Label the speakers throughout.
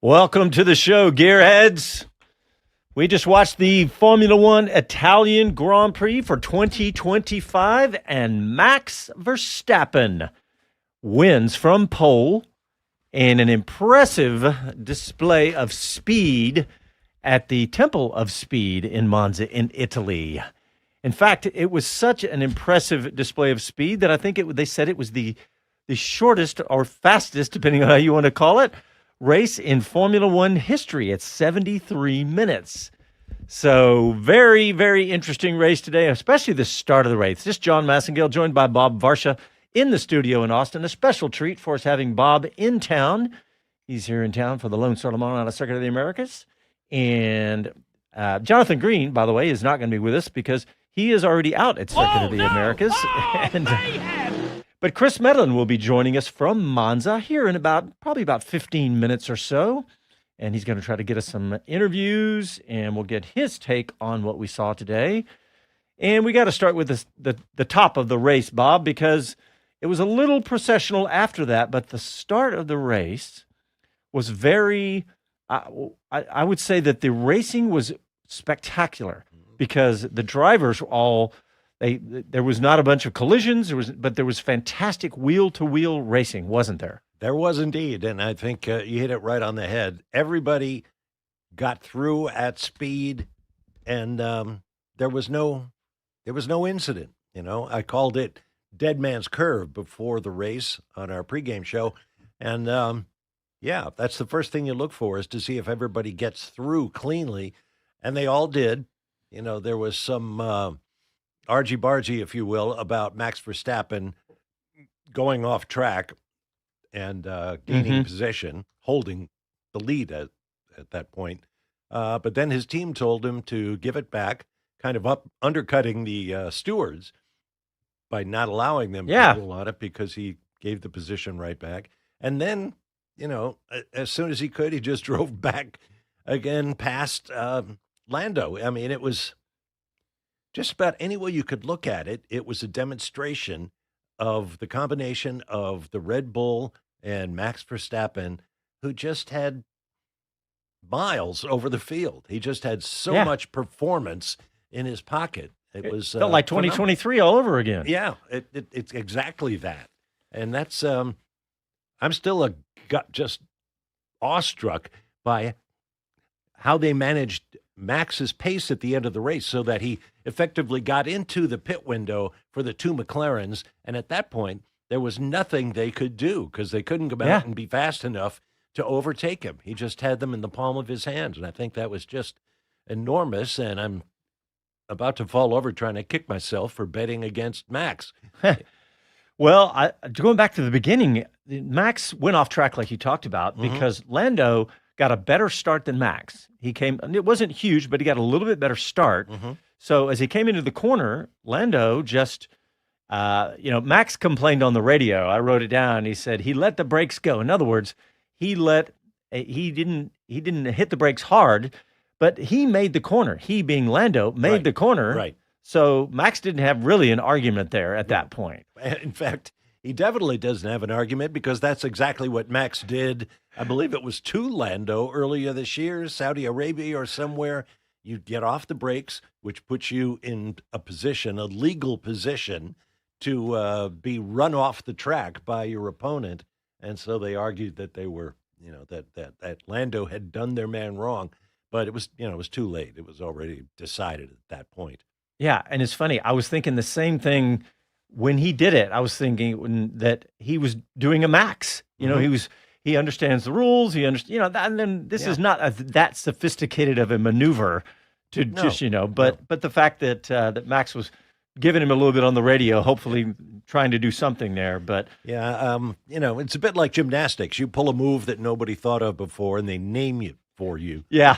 Speaker 1: Welcome to the show, gearheads. We just watched the Formula One Italian Grand Prix for 2025, and Max Verstappen wins from pole in an impressive display of speed at the Temple of Speed in Monza in Italy. In fact, it was such an impressive display of speed that I think they said it was the shortest or fastest, depending on how you want to call it, race in Formula One history at 73 minutes. So very, very interesting race today, especially the start of the race. This is Jon Massengale, joined by Bob Varsha in the studio in Austin. A special treat for us having Bob in town. He's here in town for the Lone Star Le Mans on a Circuit of the Americas. And Jonathan Green, by the way, is not going to be with us because he is already out at Circuit of the Americas. But Chris Medland will be joining us from Monza here in probably about 15 minutes or so. And he's going to try to get us some interviews, and we'll get his take on what we saw today. And we got to start with the top of the race, Bob, because it was a little processional after that, but the start of the race was very, I would say that the racing was spectacular because the drivers were all, there was not a bunch of collisions, but there was fantastic wheel-to-wheel racing, wasn't there?
Speaker 2: There was indeed, and I think you hit it right on the head. Everybody got through at speed, and there was no incident. You know, I called it Dead Man's Curve before the race on our pregame show, and yeah, that's the first thing you look for is to see if everybody gets through cleanly, and they all did. You know, there was some argy-bargy, if you will, about Max Verstappen going off track and gaining position, holding the lead at that point. But then his team told him to give it back, kind of undercutting the stewards by not allowing them to rule on it because he gave the position right back. And then, you know, as soon as he could, he just drove back again past Lando. I mean, it was just about any way you could look at it. It was a demonstration of the combination of the Red Bull and Max Verstappen, who just had miles over the field. He just had so much performance in his pocket. It was
Speaker 1: felt like 2023 all over again.
Speaker 2: Yeah, it's exactly that. And that's I'm still just awestruck by how they managed Max's pace at the end of the race so that he effectively got into the pit window for the two McLarens. And at that point, there was nothing they could do because they couldn't come out and be fast enough to overtake him. He just had them in the palm of his hands. And I think that was just enormous. And I'm about to fall over trying to kick myself for betting against Max.
Speaker 1: Well, going back to the beginning, Max went off track like you talked about because Lando got a better start than Max. He came, it wasn't huge, but he got a little bit better start. So as he came into the corner, Lando just, Max complained on the radio. I wrote it down. He said he let the brakes go. In other words, he didn't hit the brakes hard, but he made the corner. He, being Lando, made the corner.
Speaker 2: Right.
Speaker 1: So Max didn't have really an argument there at that point.
Speaker 2: In fact, he definitely doesn't have an argument because that's exactly what Max did. I believe it was to Lando earlier this year, Saudi Arabia or somewhere. You get off the brakes, which puts you in a legal position to be run off the track by your opponent. And so they argued that they were, that Lando had done their man wrong. But it was, it was too late. It was already decided at that point.
Speaker 1: Yeah, and it's funny. I was thinking the same thing when he did it. I was thinking that he was doing a Max. He understands the rules. He understands, and then this is not that sophisticated of a maneuver to but the fact that that Max was giving him a little bit on the radio, hopefully trying to do something there. But
Speaker 2: it's a bit like gymnastics. You pull a move that nobody thought of before, and they name it for you.
Speaker 1: Yeah.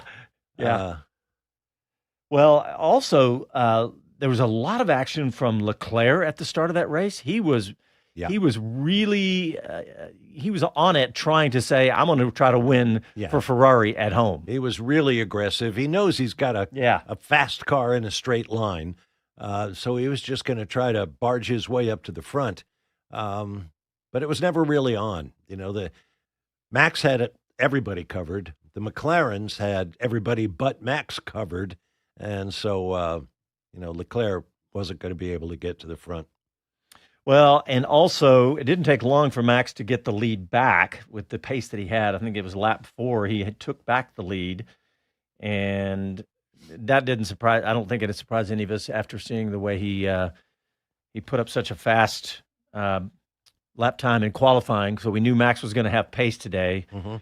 Speaker 1: Well, also, there was a lot of action from Leclerc at the start of that race. He was really he was on it trying to say, I'm going to try to win for Ferrari at home.
Speaker 2: He was really aggressive. He knows he's got a fast car in a straight line. So he was just going to try to barge his way up to the front. But it was never really on. Max had everybody covered. The McLarens had everybody but Max covered, and so Leclerc wasn't going to be able to get to the front.
Speaker 1: Well, and also, it didn't take long for Max to get the lead back with the pace that he had. I think it was lap 4. He took back the lead, and that didn't surprise. I don't think it surprised any of us after seeing the way he put up such a fast lap time in qualifying. So we knew Max was going to have pace today.
Speaker 2: Mm-hmm.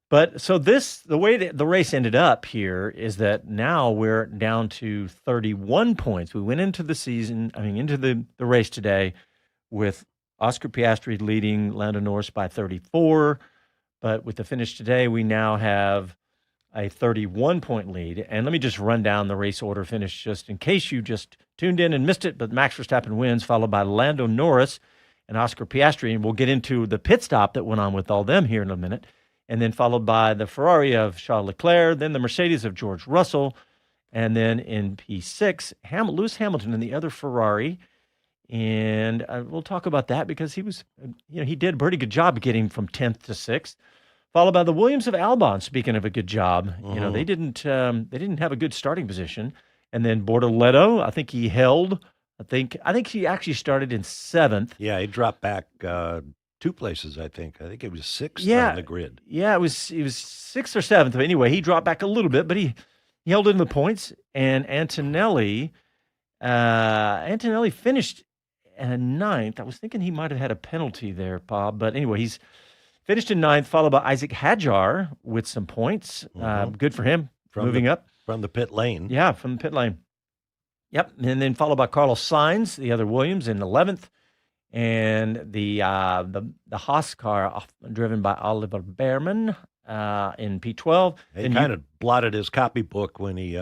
Speaker 1: But so the way that the race ended up here is that now we're down to 31 points. We went into the race today with Oscar Piastri leading Lando Norris by 34. But with the finish today, we now have a 31-point lead. And let me just run down the race order finish just in case you just tuned in and missed it. But Max Verstappen wins, followed by Lando Norris and Oscar Piastri. And we'll get into the pit stop that went on with all them here in a minute. And then followed by the Ferrari of Charles Leclerc, then the Mercedes of George Russell. And then in P6, Lewis Hamilton in the other Ferrari. And we'll talk about that because he did a pretty good job getting from 10th to 6th. Followed by the Williams of Albon. Speaking of a good job,
Speaker 2: Mm-hmm.
Speaker 1: They didn't have a good starting position. And then Bortoleto, I think he held. I think he actually started in 7th.
Speaker 2: Yeah, he dropped back 2 places. I think it was 6th on the grid.
Speaker 1: Yeah, he was 6th or 7th. But anyway, he dropped back a little bit, but he held in the points. And Antonelli finished at 9th. I was thinking he might have had a penalty there, Bob. But anyway, he's finished in 9th, followed by Isaac Hadjar with some points.
Speaker 2: Mm-hmm.
Speaker 1: Good for him, moving up.
Speaker 2: From the pit lane.
Speaker 1: Yeah, from the pit lane. Yep, and then followed by Carlos Sainz, the other Williams, in 11th. And the Haas car driven by Oliver Behrman in P12.
Speaker 2: He kind of blotted his copybook when he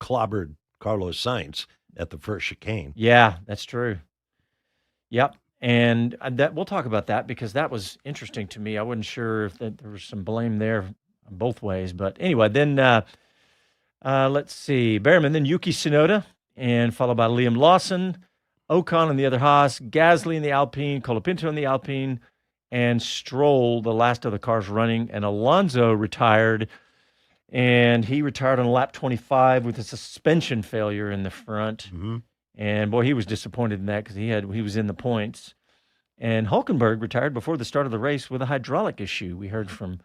Speaker 2: clobbered Carlos Sainz at the first chicane.
Speaker 1: Yeah, that's true. Yep. And we'll talk about that because that was interesting to me. I wasn't sure if there was some blame there both ways. But anyway, then let's see. Behrman, then Yuki Tsunoda, and followed by Liam Lawson, Ocon in the other Haas, Gasly in the Alpine, Colapinto in the Alpine, and Stroll, the last of the cars running. And Alonso retired, and he retired on lap 25 with a suspension failure in the front.
Speaker 2: Mm-hmm.
Speaker 1: And boy, he was disappointed in that because he was in the points. And Hulkenberg retired before the start of the race with a hydraulic issue. We heard from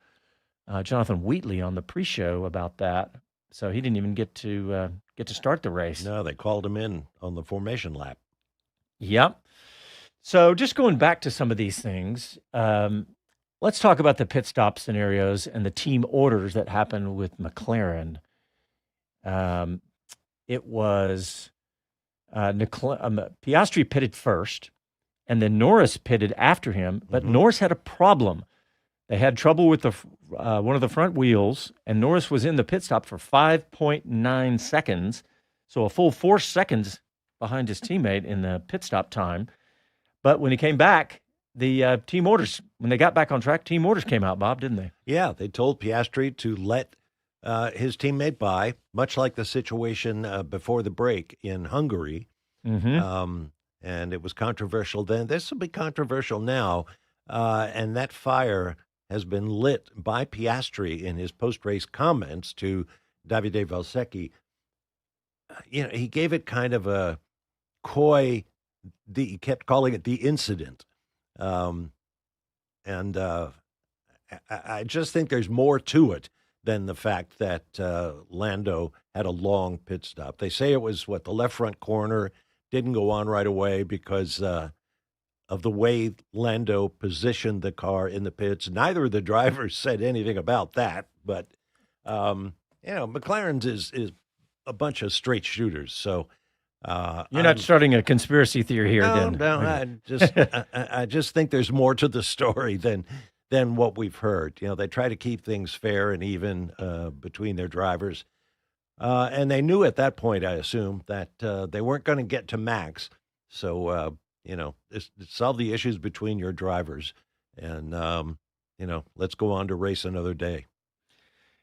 Speaker 1: Jonathan Wheatley on the pre-show about that. So he didn't even get to start the race.
Speaker 2: No, they called him in on the formation lap.
Speaker 1: Yep. So just going back to some of these things, let's talk about the pit stop scenarios and the team orders that happened with McLaren. It was Piastri pitted first, and then Norris pitted after him, but
Speaker 2: Mm-hmm.
Speaker 1: Norris had a problem. They had trouble with the one of the front wheels, and Norris was in the pit stop for 5.9 seconds, so a full 4 seconds behind his teammate in the pit stop time. But when he came back, the team orders, when they got back on track, team orders came out, Bob, didn't they?
Speaker 2: Yeah, they told Piastri to let his teammate by, much like the situation before the break in Hungary.
Speaker 1: Mm-hmm.
Speaker 2: And it was controversial then. This will be controversial now. And that fire has been lit by Piastri in his post-race comments to Davide Valsecchi. He gave it kind of a coy, he kept calling it the incident. And I just think there's more to it than the fact that Lando had a long pit stop. They say it was, the left front corner, didn't go on right away because of the way Lando positioned the car in the pits. Neither of the drivers said anything about that, but, McLaren's is a bunch of straight shooters, so...
Speaker 1: You're not starting a conspiracy theory here, then?
Speaker 2: No, I just think there's more to the story than what we've heard. They try to keep things fair and even between their drivers. And they knew at that point, I assume, that they weren't going to get to Max. So, solve the issues between your drivers. And, let's go on to race another day.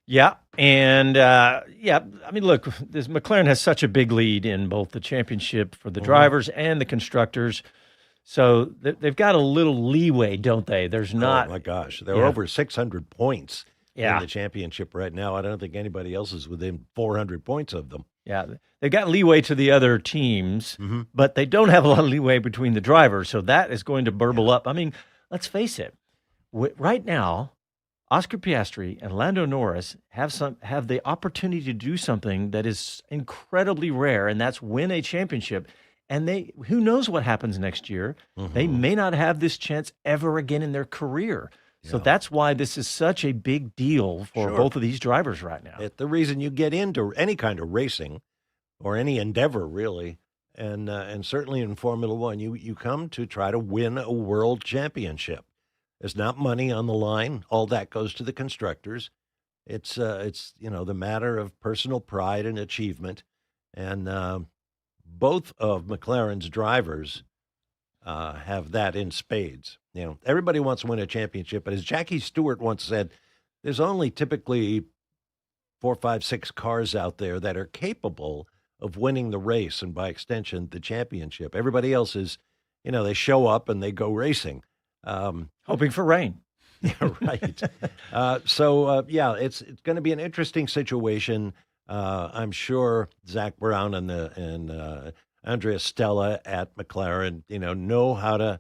Speaker 1: Yeah. And, look, this McLaren has such a big lead in both the championship for the drivers and the constructors. So they've got a little leeway, don't they? There's not.
Speaker 2: Oh, my gosh. They're over 600 points in the championship right now. I don't think anybody else is within 400 points of them.
Speaker 1: Yeah, they've got leeway to the other teams, but they don't have a lot of leeway between the drivers, so that is going to burble up. I mean, let's face it. Right now, Oscar Piastri and Lando Norris have the opportunity to do something that is incredibly rare, and that's win a championship. And who knows what happens next year? They may not have this chance ever again in their career. So that's why this is such a big deal for both of these drivers right now.
Speaker 2: It's the reason you get into any kind of racing or any endeavor, really, and certainly in Formula One, you come to try to win a world championship. There's not money on the line. All that goes to the constructors. It's the matter of personal pride and achievement, and both of McLaren's drivers have that in spades. Everybody wants to win a championship, but as Jackie Stewart once said, there's only typically 4, 5, 6 cars out there that are capable of winning the race and by extension the championship. Everybody else is, they show up and they go racing.
Speaker 1: Hoping for rain.
Speaker 2: Yeah, right. It's going to be an interesting situation. I'm sure Zach Brown and Andrea Stella at McLaren, know how to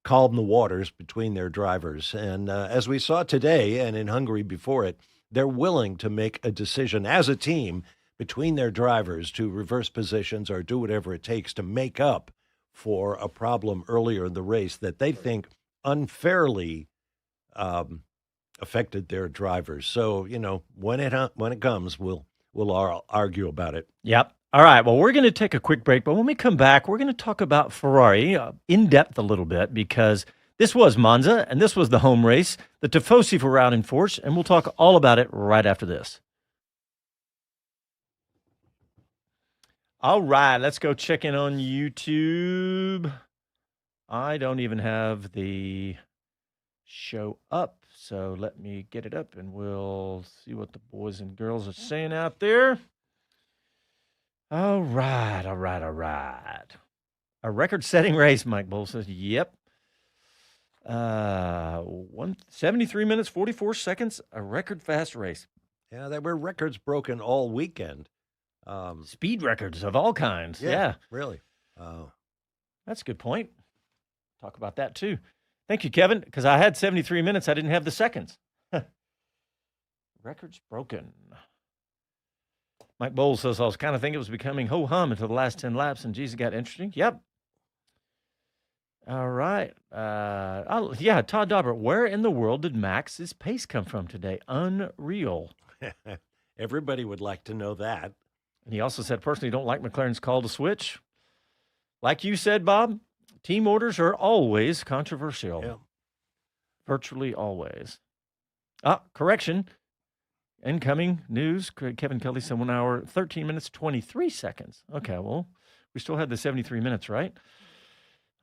Speaker 2: calm the waters between their drivers. And as we saw today and in Hungary before it, they're willing to make a decision as a team between their drivers to reverse positions or do whatever it takes to make up for a problem earlier in the race that they think unfairly affected their drivers. So, when it comes, we'll argue about it.
Speaker 1: Yep. All right, well, we're going to take a quick break, but when we come back, we're going to talk about Ferrari in depth a little bit because this was Monza and this was the home race. The Tifosi were out in force, and we'll talk all about it right after this. All right, let's go check in on YouTube. I don't even have the show up, so let me get it up, and we'll see what the boys and girls are saying out there. All right. A record-setting race, Mike Bull says. Yep. 73 minutes, 44 seconds, a record-fast race.
Speaker 2: Yeah, there were records broken all weekend.
Speaker 1: Speed records of all kinds. Yeah.
Speaker 2: Really.
Speaker 1: That's a good point. Talk about that, too. Thank you, Kevin, because I had 73 minutes. I didn't have the seconds. Records broken. Mike Bowles says, I was kind of thinking it was becoming ho-hum until the last 10 laps, and geez, it got interesting. Yep. All right. Todd Dauber, where in the world did Max's pace come from today? Unreal.
Speaker 2: Everybody would like to know that.
Speaker 1: And he also said, personally, don't like McLaren's call to switch. Like you said, Bob, team orders are always controversial.
Speaker 2: Yeah.
Speaker 1: Virtually always. Correction. Incoming news. Kevin Kelly said 1 hour, 13 minutes, 23 seconds. Okay, well, we still had the 73 minutes, right?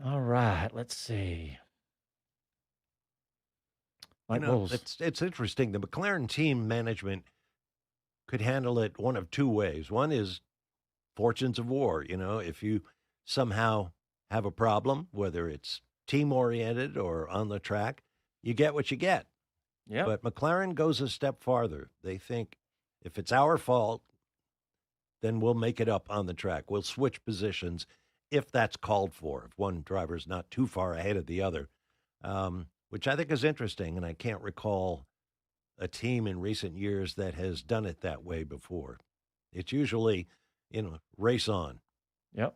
Speaker 1: All right, let's see.
Speaker 2: It's interesting. The McLaren team management could handle it one of two ways. One is fortunes of war. If you somehow have a problem, whether it's team-oriented or on the track, you get what you get.
Speaker 1: Yeah.
Speaker 2: But McLaren goes a step farther. They think if it's our fault, then we'll make it up on the track. We'll switch positions if that's called for, if one driver's not too far ahead of the other, which I think is interesting. And I can't recall a team in recent years that has done it that way before. It's usually, race on.
Speaker 1: Yep.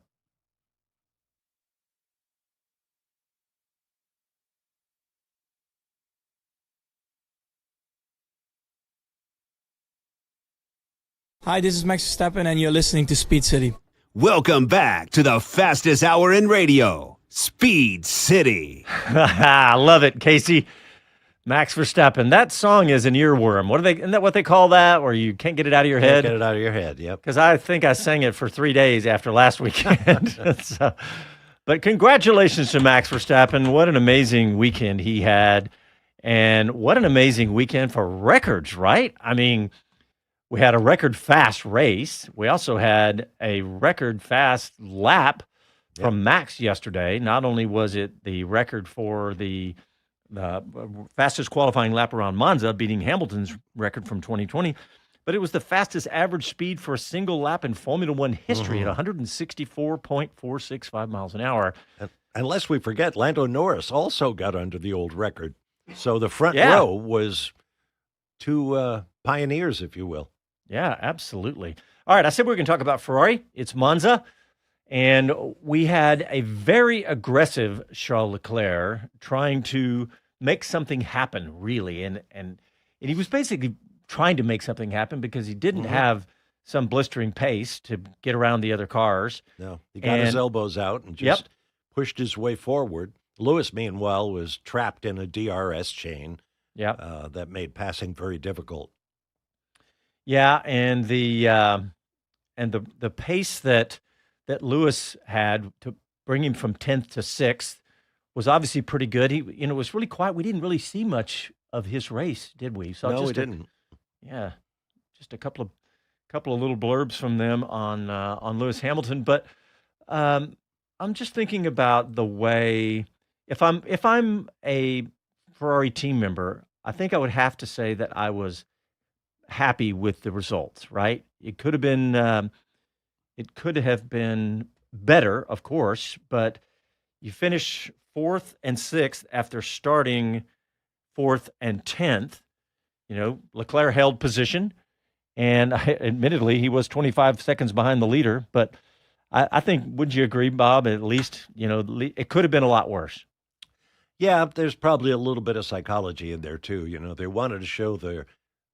Speaker 3: Hi, this is Max Verstappen, and you're listening to Speed City.
Speaker 4: Welcome back to the fastest hour in radio, Speed City.
Speaker 1: I love it, Casey. Max Verstappen. That song is an earworm. Isn't that what they call that, where you can't get it out of your head?
Speaker 2: Get it out of your head, yep.
Speaker 1: Because I think I sang it for 3 days after last weekend. But congratulations to Max Verstappen. What an amazing weekend he had. And what an amazing weekend for records, right? I mean, we had a record fast race. We also had a record fast lap from Max yesterday. Not only was it the record for the the fastest qualifying lap around Monza, beating Hamilton's record from 2020. But it was the fastest average speed for a single lap in Formula One history at 164.465 miles an hour.
Speaker 2: Unless we forget, Lando Norris also got under the old record. So the front row was two pioneers, if you will.
Speaker 1: Yeah, absolutely. All right, I said we were going to talk about Ferrari. It's Monza. And we had a very aggressive Charles Leclerc trying to make something happen, really. And he was basically trying to make something happen because he didn't have some blistering pace to get around the other cars.
Speaker 2: No, he got his elbows out and just pushed his way forward. Lewis, meanwhile, was trapped in a DRS chain that made passing very difficult.
Speaker 1: Yeah, and the pace that Lewis had to bring him from 10th to 6th was obviously pretty good. He, it was really quiet. We didn't really see much of his race, did we? So
Speaker 2: we didn't.
Speaker 1: Yeah, just a couple of little blurbs from them on Lewis Hamilton. But I'm just thinking about the way if I'm a Ferrari team member, I think I would have to say that I was happy with the results. Right? It could have been better, of course, but you finish 4th and 6th after starting 4th and 10th. Leclerc held position, and admittedly, he was 25 seconds behind the leader. But I think, would you agree, Bob? At least, it could have been a lot worse.
Speaker 2: Yeah, there's probably a little bit of psychology in there too. They wanted to show the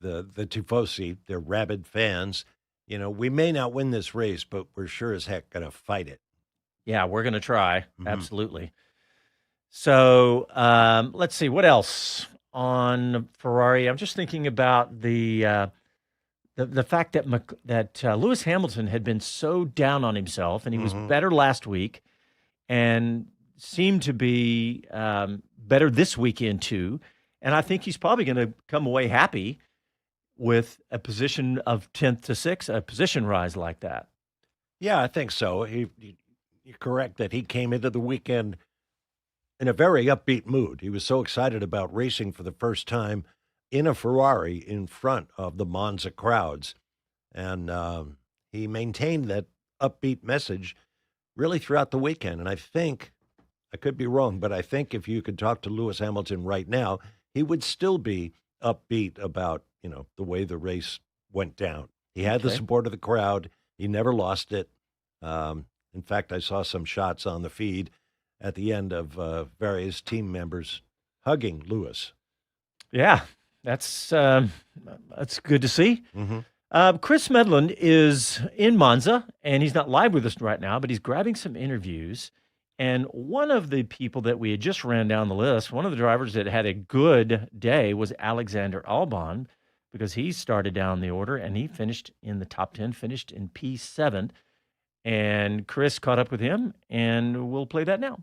Speaker 2: Tifosi, their rabid fans. We may not win this race, but we're sure as heck going to fight it.
Speaker 1: Yeah, we're going to try. Absolutely. So let's see. What else on Ferrari? I'm just thinking about the fact that Lewis Hamilton had been so down on himself, and he was better last week and seemed to be better this weekend too. And I think he's probably going to come away happy with a position of 10th to 6th, a position rise like that.
Speaker 2: Yeah, I think so. You're correct that he came into the weekend in a very upbeat mood. He was so excited about racing for the first time in a Ferrari in front of the Monza crowds. And he maintained that upbeat message really throughout the weekend. And I think, I could be wrong, but I think if you could talk to Lewis Hamilton right now, he would still be upbeat about the way the race went down. He had the support of the crowd. He never lost it. In fact, I saw some shots on the feed at the end of various team members hugging Lewis.
Speaker 1: Yeah, that's good to see. Chris Medland is in Monza, and he's not live with us right now, but he's grabbing some interviews. And one of the people that we had just ran down the list, one of the drivers that had a good day was Alexander Albon, because he started down the order and he finished in the top 10, finished in P7. And Chris caught up with him, and we'll play that now.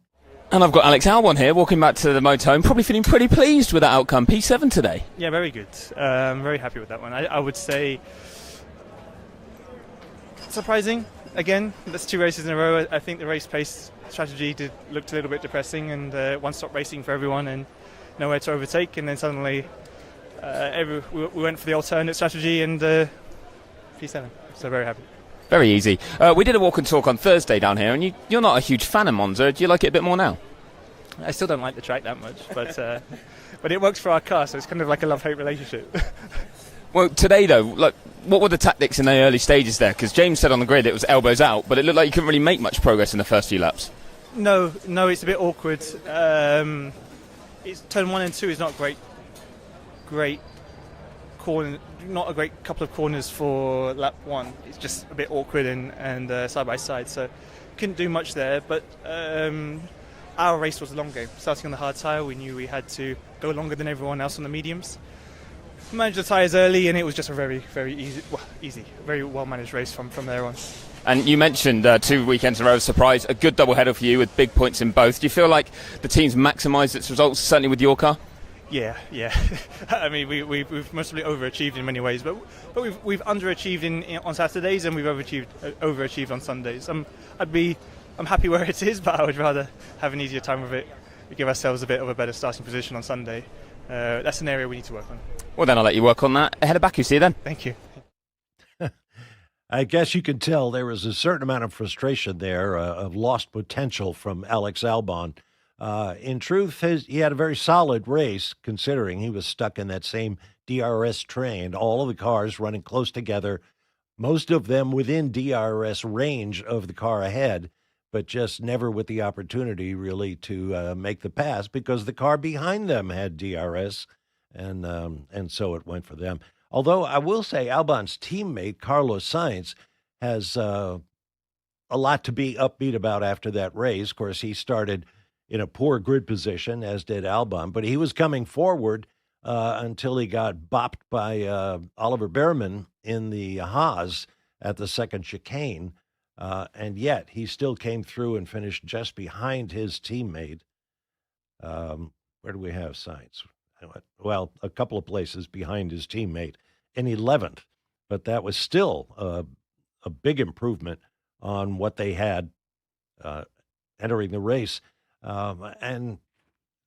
Speaker 5: And I've got Alex Albon here, walking back to the motorhome, probably feeling pretty pleased with that outcome. P7 today.
Speaker 6: Yeah, very good. I'm very happy with that one. I would say surprising. Again, that's 2 races in a row. I think the race pace strategy looked a little bit depressing, and one-stop racing for everyone and nowhere to overtake. And then suddenly we went for the alternate strategy and P7. So very happy.
Speaker 5: Very easy. We did a walk and talk on Thursday down here, and you're not a huge fan of Monza. Do you like it a bit more now?
Speaker 6: I still don't like the track that much, but it works for our car, so it's kind of like a love-hate relationship.
Speaker 5: Well, today, though, what were the tactics in the early stages there? Because James said on the grid it was elbows out, but it looked like you couldn't really make much progress in the first few laps.
Speaker 6: No, it's a bit awkward. It's turn 1 and 2 is not great corner, not a great couple of corners for lap 1. It's just a bit awkward and side by side, so couldn't do much there. But our race was a long game. Starting on the hard tyre, we knew we had to go longer than everyone else on the mediums. Managed the tyres early, and it was just a very, very easy, very well-managed race from there on.
Speaker 5: And you mentioned 2 weekends in a row of surprise, a good double-header for you with big points in both. Do you feel like the team's maximised its results, certainly with your car?
Speaker 6: Yeah. I mean, we've mostly overachieved in many ways, but we've underachieved on Saturdays, and we've overachieved on Sundays. I'm happy where it is, but I would rather have an easier time with it give ourselves a bit of a better starting position on Sunday. That's an area we need to work on.
Speaker 5: Well, then I'll let you work on that ahead of Baku. See you then.
Speaker 6: Thank you.
Speaker 2: I guess you could tell there was a certain amount of frustration there, of lost potential from Alex Albon. In truth, he had a very solid race, considering he was stuck in that same DRS train, all of the cars running close together, most of them within DRS range of the car ahead, but just never with the opportunity really to make the pass because the car behind them had DRS, and so it went for them. Although I will say Albon's teammate, Carlos Sainz, has a lot to be upbeat about after that race. Of course, he started in a poor grid position, as did Albon, but he was coming forward until he got bopped by Oliver Behrman in the Haas at the second chicane. And yet he still came through and finished just behind his teammate. Where do we have Sainz? Well, a couple of places behind his teammate in 11th, but that was still a big improvement on what they had entering the race. And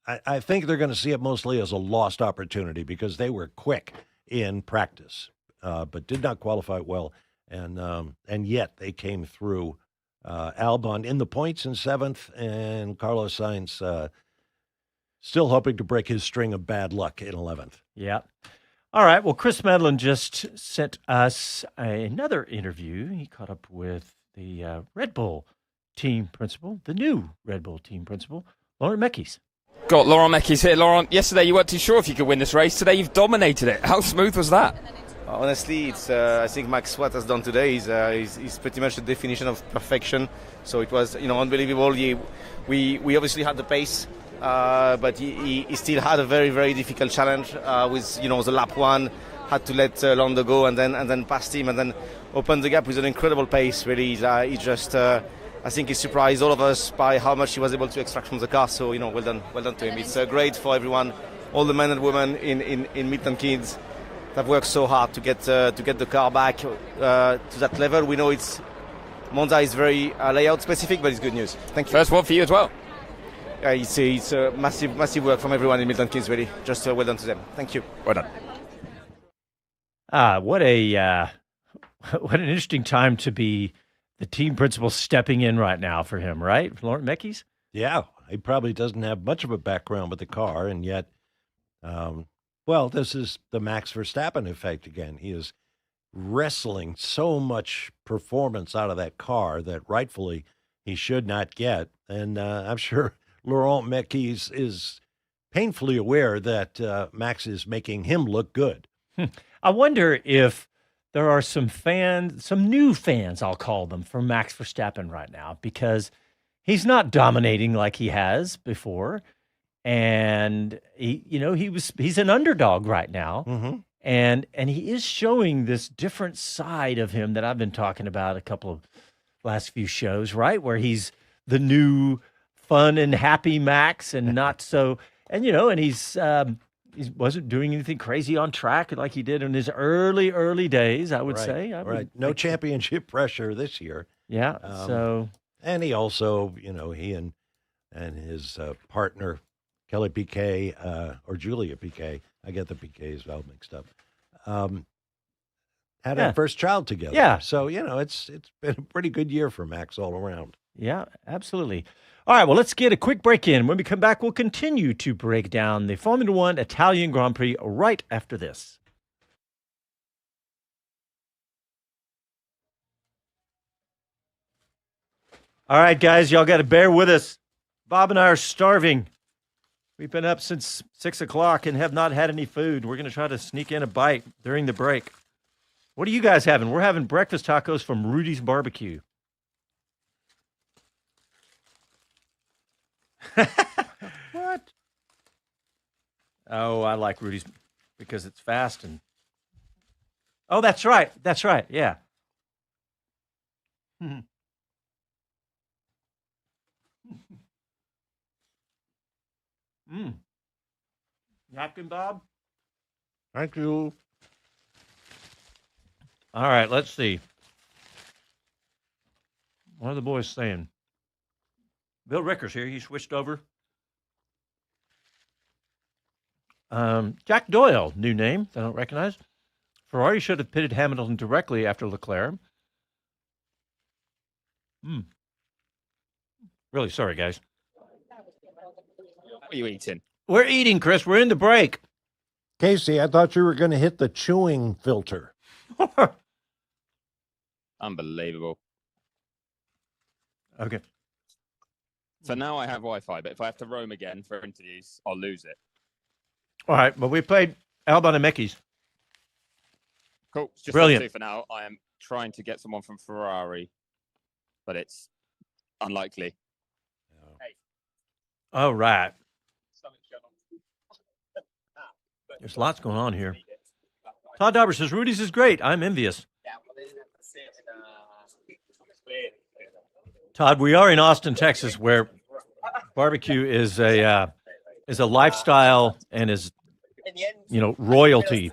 Speaker 2: I think they're going to see it mostly as a lost opportunity because they were quick in practice, but did not qualify well. And yet they came through. Albon in the points in 7th, and Carlos Sainz still hoping to break his string of bad luck in 11th.
Speaker 1: Yeah. All right. Well, Chris Medland just sent us another interview. He caught up with the Red Bull team principal, the new Red Bull team principal, Laurent Mekies.
Speaker 5: Got Laurent Mekies here. Laurent, yesterday you weren't too sure if you could win this race. Today you've dominated it. How smooth was that?
Speaker 7: Honestly, it's. I think Max what has done today is pretty much the definition of perfection. So it was, unbelievable. We obviously had the pace, but he still had a very, very difficult challenge with the lap one. Had to let Lando go and then passed him and then opened the gap with an incredible pace. Really, he just. I think he surprised all of us by how much he was able to extract from the car. So well done to him. It's great for everyone, all the men and women in Milton Keynes that worked so hard to get the car back to that level. We know Monza is very layout specific, but it's good news. Thank you.
Speaker 5: First one for you as well.
Speaker 7: It's a massive work from everyone in Milton Keynes. Really, just well done to them. Thank you.
Speaker 5: Well done.
Speaker 1: What an interesting time to be the team principal stepping in right now for him, right? Laurent Mekies?
Speaker 2: Yeah, he probably doesn't have much of a background with the car, and yet, this is the Max Verstappen effect again. He is wrestling so much performance out of that car that rightfully he should not get, and I'm sure Laurent Mekies is painfully aware that Max is making him look good.
Speaker 1: I wonder if there are some new fans, I'll call them, for Max Verstappen right now, because he's not dominating like he has before. And he's an underdog right now.
Speaker 2: Mm-hmm.
Speaker 1: And he is showing this different side of him that I've been talking about a couple of last few shows, right? Where he's the new fun and happy Max and not so, and he wasn't doing anything crazy on track like he did in his early days, I would say.
Speaker 2: Right. No championship pressure this year.
Speaker 1: Yeah.
Speaker 2: And he also, he and his partner, Kelly Piquet, or Julia Piquet, I get the Piquets all mixed up, had a first child together.
Speaker 1: Yeah.
Speaker 2: So, it's been a pretty good year for Max all around.
Speaker 1: Yeah, absolutely. All right, well, let's get a quick break in. When we come back, we'll continue to break down the Formula One Italian Grand Prix right after this. All right, guys, y'all got to bear with us. Bob and I are starving. We've been up since 6 o'clock and have not had any food. We're going to try to sneak in a bite during the break. What are you guys having? We're having breakfast tacos from Rudy's Barbecue. What? Oh, I like Rudy's because it's fast and. Oh, that's right. That's right. Yeah. Napkin, Bob?
Speaker 2: Thank you.
Speaker 1: All right, let's see. What are the boys saying? Bill Ricker's here. He switched over. Jack Doyle, new name I don't recognize. Ferrari should have pitted Hamilton directly after Leclerc. Really sorry, guys.
Speaker 5: What are you eating?
Speaker 1: We're eating, Chris. We're in the break.
Speaker 2: Casey, I thought you were going to hit the chewing filter.
Speaker 5: Unbelievable.
Speaker 1: Okay.
Speaker 5: So now I have Wi-Fi, but if I have to roam again for interviews, I'll lose it.
Speaker 1: All right, but we played Albon and Mekies.
Speaker 5: Cool. It's just
Speaker 1: Brilliant.
Speaker 5: those two for now. I am trying to get someone from Ferrari, but it's unlikely.
Speaker 1: All right. There's lots going on here. Todd Dauber says, Rudy's is great. I'm envious. Todd, we are in Austin, Texas, where barbecue is a lifestyle and is, royalty.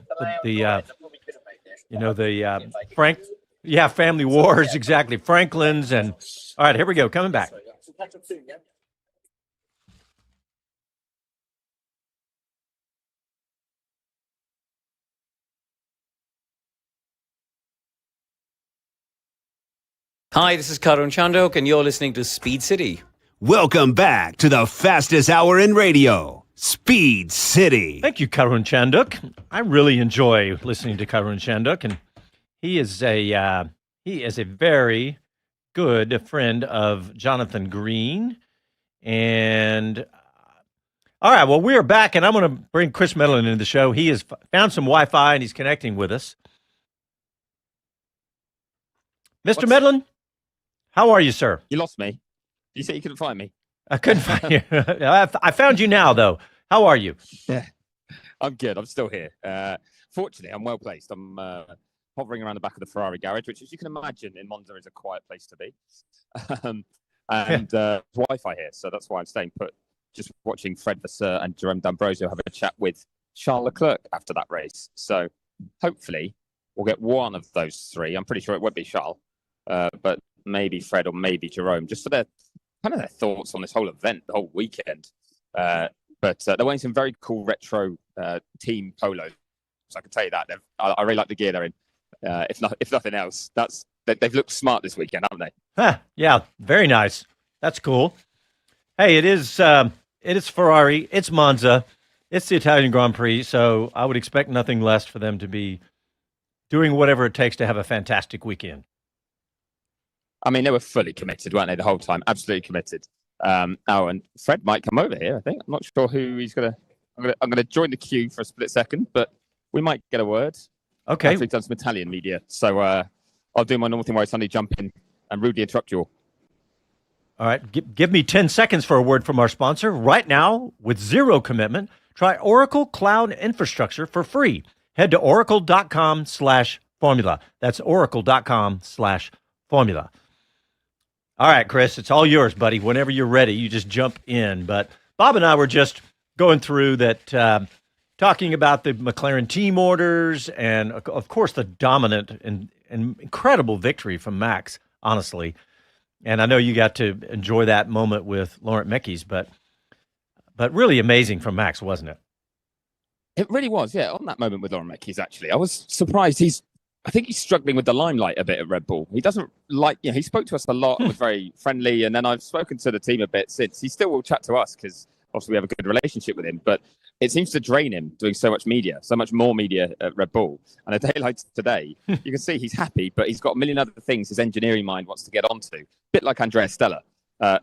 Speaker 1: Family wars, exactly. Franklin's and all right, here we go. Coming back.
Speaker 8: Hi, this is Karun Chandok, and you're listening to Speed City.
Speaker 4: Welcome back to the fastest hour in radio, Speed City.
Speaker 1: Thank you, Karun Chandok. I really enjoy listening to Karun Chandok, and he is a very good friend of Jonathan Green. And all right, well, we are back, and I'm going to bring Chris Medland into the show. He has found some Wi-Fi, and he's connecting with us. Mr. Medland, how are you, sir?
Speaker 5: You lost me. You said you couldn't find me.
Speaker 1: I couldn't find you. I found you now, though. How are you?
Speaker 5: Yeah, I'm good. I'm still here. Fortunately, I'm well placed. I'm hovering around the back of the Ferrari garage, which, as you can imagine, in Monza is a quiet place to be. Wi-Fi here, so that's why I'm staying put. Just watching Fred Vasseur and Jerome D'Ambrosio have a chat with Charles Leclerc after that race. So hopefully we'll get one of those three. I'm pretty sure it won't be Charles, but maybe Fred or maybe Jerome, just for their thoughts on this whole event, the whole weekend. But they're wearing some very cool retro team polos. So I can tell you that. I really like the gear they're in. If nothing else, they've looked smart this weekend, haven't they?
Speaker 1: Huh, yeah, very nice. That's cool. Hey, it is Ferrari. It's Monza. It's the Italian Grand Prix. So I would expect nothing less for them to be doing whatever it takes to have a fantastic weekend.
Speaker 5: I mean, they were fully committed, weren't they, the whole time? Absolutely committed. And Fred might come over here, I think. I'm not sure who he's going to... I'm going to join the queue for a split second, but we might get a word.
Speaker 1: Okay.
Speaker 5: We've done some Italian media. So I'll do my normal thing where I suddenly jump in and rudely interrupt you all.
Speaker 1: All right. Give me 10 seconds for a word from our sponsor. Right now, with zero commitment, try Oracle Cloud Infrastructure for free. Head to oracle.com/formula. That's oracle.com/formula. All right, Chris, it's all yours, buddy. Whenever you're ready, you just jump in. But Bob and I were just going through that, talking about the McLaren team orders and, of course, the dominant and incredible victory from Max, honestly. And I know you got to enjoy that moment with Laurent Mekies, but really amazing from Max, wasn't it?
Speaker 5: It really was, yeah. On that moment with Laurent Mekies, actually, I was surprised. I think he's struggling with the limelight a bit at Red Bull. He doesn't like, he spoke to us a lot, was very friendly, and then I've spoken to the team a bit since. He still will chat to us because obviously we have a good relationship with him, but it seems to drain him doing so much media, so much more media at Red Bull. And a day like today, you can see he's happy, but he's got a million other things his engineering mind wants to get onto. A bit like Andrea Stella,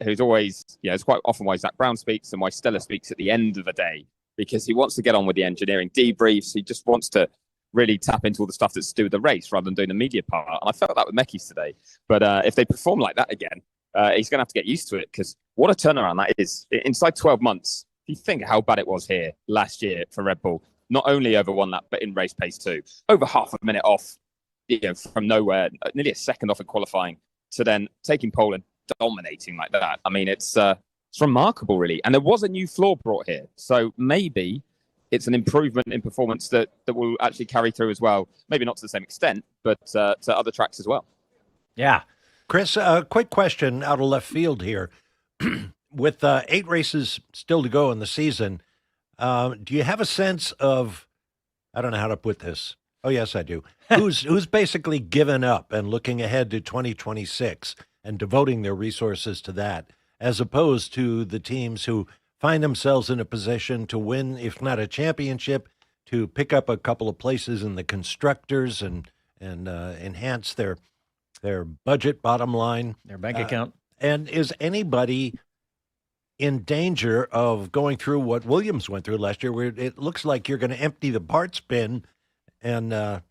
Speaker 5: who's always, it's quite often why Zach Brown speaks and why Stella speaks at the end of a day, because he wants to get on with the engineering debriefs. He just wants to really tap into all the stuff that's to do with the race rather than doing the media part. And I felt that with Mekies today. But if they perform like that again, he's going to have to get used to it, because what a turnaround that is. Inside 12 months, if you think how bad it was here last year for Red Bull, not only over one lap, but in race pace too, over half a minute off, from nowhere, nearly a second off in qualifying, to then taking pole and dominating like that. I mean, it's remarkable, really. And there was a new floor brought here. So maybe it's an improvement in performance that will actually carry through as well. Maybe not to the same extent, but to other tracks as well.
Speaker 1: Yeah.
Speaker 2: Chris, a quick question out of left field here. With 8 races still to go in the season, Do you have a sense of, I don't know how to put this. Oh, yes, I do. Who's basically given up and looking ahead to 2026 and devoting their resources to that, as opposed to the teams who find themselves in a position to win, if not a championship, to pick up a couple of places in the constructors and enhance their budget bottom line,
Speaker 1: Their bank account.
Speaker 2: And is anybody in danger of going through what Williams went through last year, where it looks like you're going to empty the parts bin and have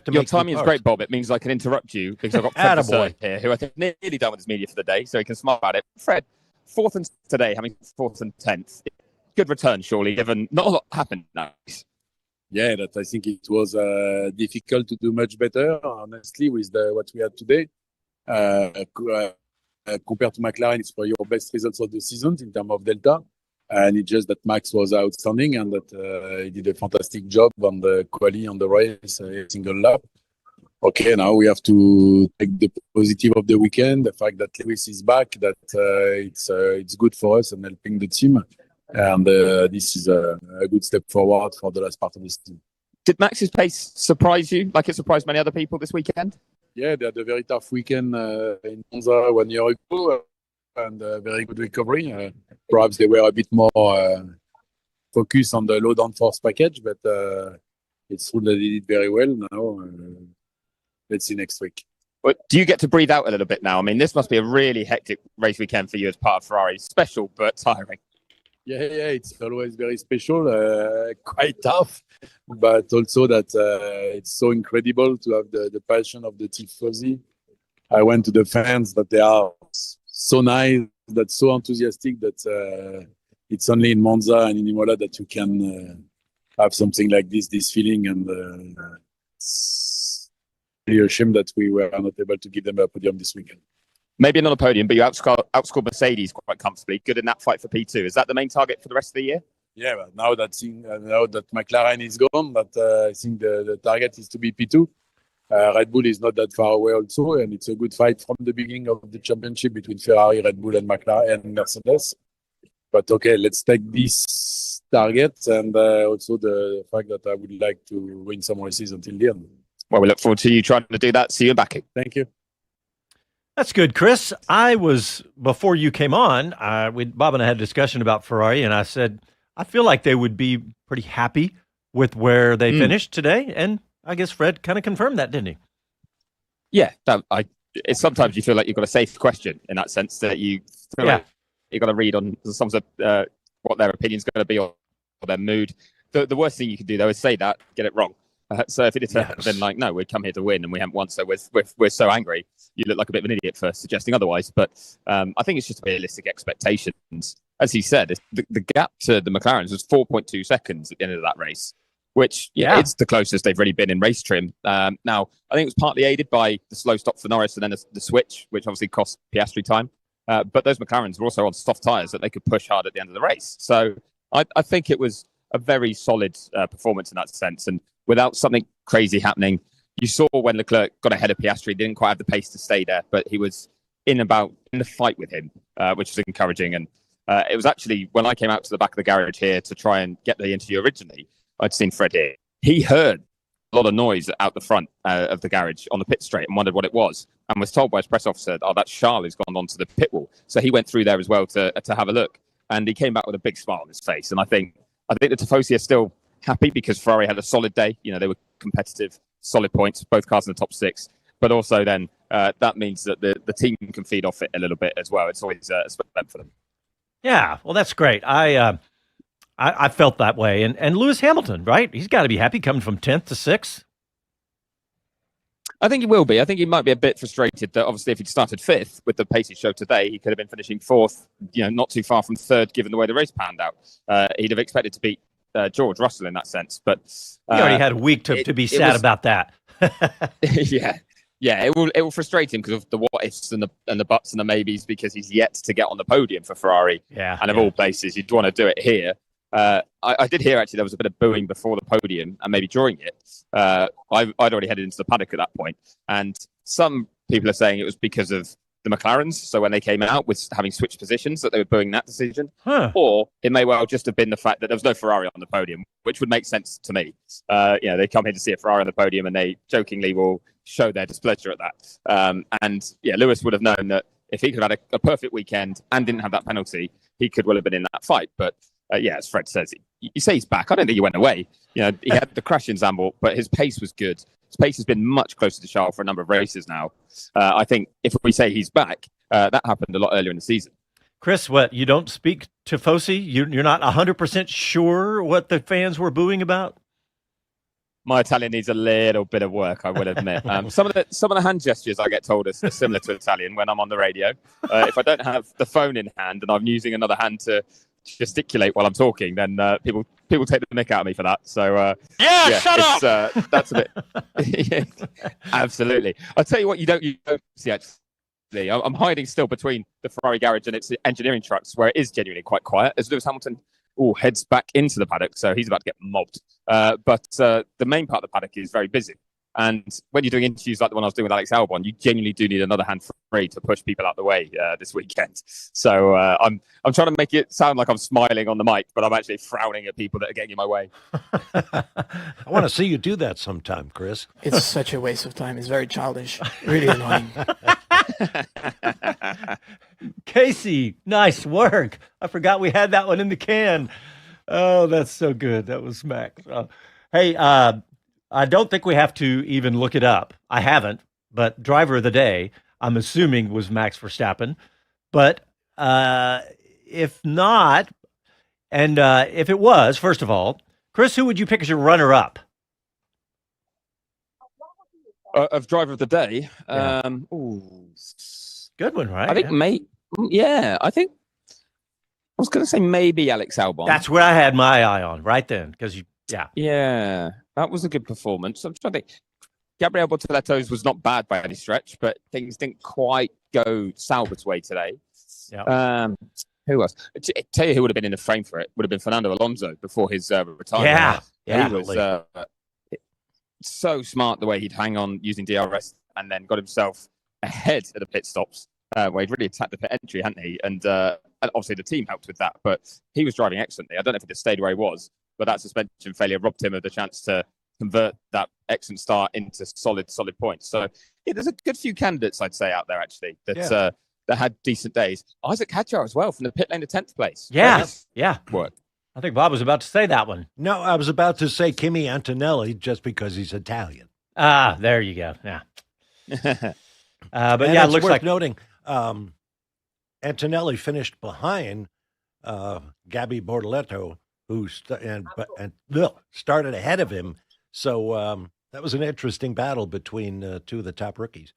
Speaker 2: to
Speaker 5: Your
Speaker 2: make
Speaker 5: timing is
Speaker 2: parts?
Speaker 5: great, Bob. It means I can interrupt you because I've got Fred Vasseur here, who I think nearly done with his media for the day, so he can smile about it. Fred, 4th and today, having 4th and 10th. Good return, surely, given not a lot happened now.
Speaker 9: Yeah, that I think it was difficult to do much better, honestly, with what we had today. Compared to McLaren, it's for your best results of the season in terms of delta. And it's just that Max was outstanding and that he did a fantastic job on the quali, on the race, single lap. Okay, now we have to take the positive of the weekend, the fact that Lewis is back, that it's good for us and helping the team. And this is a good step forward for the last part of the season.
Speaker 5: Did Max's pace surprise you, like it surprised many other people this weekend?
Speaker 9: Yeah, they had a very tough weekend in Monza 1 year ago and a very good recovery. Perhaps they were a bit more focused on the low downforce package, but it's true that they did very well now. Let's see next week.
Speaker 5: But do you get to breathe out a little bit now? I mean, this must be a really hectic race weekend for you as part of Ferrari. Special, but tiring.
Speaker 9: Yeah, it's always very special, quite tough, but also that it's so incredible to have the passion of the Tifosi. I went to the fans that they are so nice, that so enthusiastic that it's only in Monza and in Imola that you can have something like this feeling, and it's really a shame that we were not able to give them a podium this weekend.
Speaker 5: Maybe not a podium, but you outscored Mercedes quite comfortably. Good in that fight for P2. Is that the main target for the rest of the year?
Speaker 9: Yeah, but now that McLaren is gone, but I think the target is to be P2. Red Bull is not that far away also, and it's a good fight from the beginning of the championship between Ferrari, Red Bull, and McLaren and Mercedes. But okay, let's take this target and also the fact that I would like to win some races until the end.
Speaker 5: Well, we look forward to you trying to do that. See you back.
Speaker 9: Thank you.
Speaker 1: That's good, Chris. Before you came on, Bob and I had a discussion about Ferrari, and I said, I feel like they would be pretty happy with where they finished today. And I guess Fred kind of confirmed that, didn't he?
Speaker 5: Yeah. Sometimes you feel like you've got a safe question in that sense that you feel like you've got to read on some of what their opinion's going to be or their mood. The worst thing you can do, though, is say that, get it wrong. So if it had been like, no, we'd come here to win and we haven't won, so we're so angry, you look like a bit of an idiot for suggesting otherwise. But I think it's just realistic expectations. As he said, the gap to the McLarens was 4.2 seconds at the end of that race, which it's the closest they've really been in race trim. Now, I think it was partly aided by the slow stop for Norris and then the switch, which obviously cost Piastri time. But those McLarens were also on soft tyres that they could push hard at the end of the race. So I think it was a very solid performance in that sense. And without something crazy happening, you saw when Leclerc got ahead of Piastri, didn't quite have the pace to stay there, but he was in the fight with him, which was encouraging. And it was actually when I came out to the back of the garage here to try and get the interview originally, I'd seen Fred here. He heard a lot of noise out the front of the garage on the pit straight and wondered what it was, and was told by his press officer, that's Charles who's gone onto the pit wall. So he went through there as well to have a look, and he came back with a big smile on his face. And I think the Tifosi are still happy because Ferrari had a solid day. You know, they were competitive, solid points, both cars in the top six. But also then that means that the team can feed off it a little bit as well. It's always a special for them.
Speaker 1: Yeah, well, that's great. I felt that way. And Lewis Hamilton, right? He's got to be happy coming from 10th to 6th.
Speaker 5: I think he will be. I think he might be a bit frustrated that obviously if he'd started 5th with the pace he showed today, he could have been finishing 4th, not too far from 3rd given the way the race panned out. He'd have expected to beat George Russell in that sense. But
Speaker 1: he already had a week to be sad about that.
Speaker 5: Yeah, it will frustrate him because of the what ifs and the buts and the maybes, because he's yet to get on the podium for Ferrari. And of all places, you'd want to do it here. I did hear actually there was a bit of booing before the podium and maybe during it. I'd already headed into the paddock at that point, and some people are saying it was because of the McLarens. So when they came out with having switched positions, that they were booing that decision. Or it may well just have been the fact that there was no Ferrari on the podium, which would make sense to me. They come here to see a Ferrari on the podium and they jokingly will show their displeasure at that. Lewis would have known that if he could have had a perfect weekend and didn't have that penalty, he could well have been in that fight. But as Fred says, you say he's back. I don't think he went away. He had the crash in Zandvoort, but his pace was good. His pace has been much closer to Charles for a number of races now. I think if we say he's back, that happened a lot earlier in the season.
Speaker 1: Chris, what, you don't speak Tifosi? You're not 100% sure what the fans were booing about?
Speaker 5: My Italian needs a little bit of work, I will admit. Some of the hand gestures I get told are similar to Italian when I'm on the radio. If I don't have the phone in hand and I'm using another hand to gesticulate while I'm talking, then people take the mick out of me for that. So shut up. That's a bit absolutely. I'll tell you what, you don't see actually. I'm hiding still between the Ferrari garage and its engineering trucks, where it is genuinely quite quiet, as Lewis Hamilton heads back into the paddock, so he's about to get mobbed. But the main part of the paddock is very busy. And when you're doing interviews like the one I was doing with Alex Albon, you genuinely do need another hand free to push people out the way this weekend. So I'm trying to make it sound like I'm smiling on the mic, but I'm actually frowning at people that are getting in my way.
Speaker 2: I want to see you do that sometime, Chris.
Speaker 3: It's such a waste of time. It's very childish. Really annoying.
Speaker 1: Casey, nice work. I forgot we had that one in the can. Oh, that's so good. That was Max. Hey, I don't think we have to even look it up. I haven't, but driver of the day, I'm assuming, was Max Verstappen. But if not, and if it was, first of all, Chris, who would you pick as your runner-up?
Speaker 5: Of driver of the day?
Speaker 1: Yeah. Good one, right?
Speaker 5: I think I think I was going to say maybe Alex Albon.
Speaker 1: That's where I had my eye on right then, because
Speaker 5: Yeah, that was a good performance. I'm trying to think. Gabriel Bortoletto's was not bad by any stretch, but things didn't quite go Sauber's way today.
Speaker 1: Yeah.
Speaker 5: Who else? Tell you who would have been in the frame for it would have been Fernando Alonso before his retirement.
Speaker 1: Yeah.
Speaker 5: He was so smart the way he'd hang on using DRS and then got himself ahead at the pit stops where he'd really attacked the pit entry, hadn't he? And obviously the team helped with that, but he was driving excellently. I don't know if he'd have stayed where he was, but that suspension failure robbed him of the chance to convert that excellent start into solid points. So there's a good few candidates, I'd say, out there actually that had decent days. Isaac Hadjar as well from the pit lane to 10th place.
Speaker 1: Yeah.
Speaker 5: Work.
Speaker 1: I think Bob was about to say that one.
Speaker 2: No, I was about to say Kimi Antonelli just because he's Italian.
Speaker 1: Ah, there you go. Yeah. But
Speaker 2: and
Speaker 1: it
Speaker 2: it's
Speaker 1: looks
Speaker 2: worth
Speaker 1: like
Speaker 2: noting Antonelli finished behind Gabby Bortoletto, who started ahead of him. So that was an interesting battle between two of the top rookies.